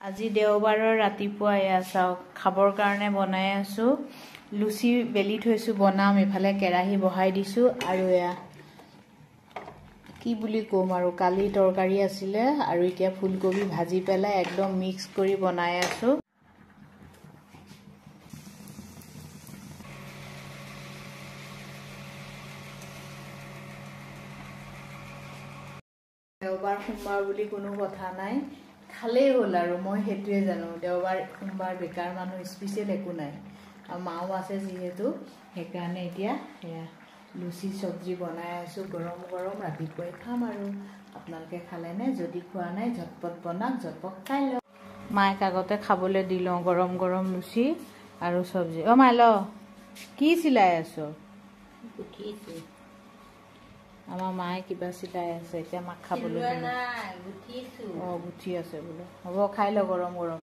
আজি দেওবাৰৰ ৰাতিপুৱা এয়া চাওক খাবৰ কাৰণে বনাই আছো লুচি বেলি থৈছো বনাম এফালে কেৰাহী বহাই দিছো আৰু এয়া কি বুলি কম আৰু কালি তৰকাৰী আছিলে আৰু এতিয়া ফুলকবি ভাজি পেলাই একদম মিক্স কৰি বনাই আছো দেওবাৰ সোমবাৰ বুলি কোনো কথা নাই খালেই হ'ল আৰু মই হেতুৱে জানো দেওবাৰ সোমবাৰ বেকাৰ মানুহ স্পেশাল একো নাই আৰু মাও আছে যিহেতু সেইকাৰণে এতিয়া এয়া লুচি সবজি বনাই আছো গৰম গৰম ৰাতিপুৱাই খাম আৰু আপোনালোকে খালে নে যদি খোৱা নাই ঝটপট বনাক ঝটপট খাই লওক মায়ে কাগতে খাবলৈ দিলো গৰম গৰম লুচি আৰু সবজি অ মাই ল কি চিলাই আছো গুঠিছো আমাৰ মায়ে কিবা চিলাই আছে এতিয়া মাক খাবলৈ দিলো গুঠি আছে বোলে হ'ব খাই ল গৰম গৰম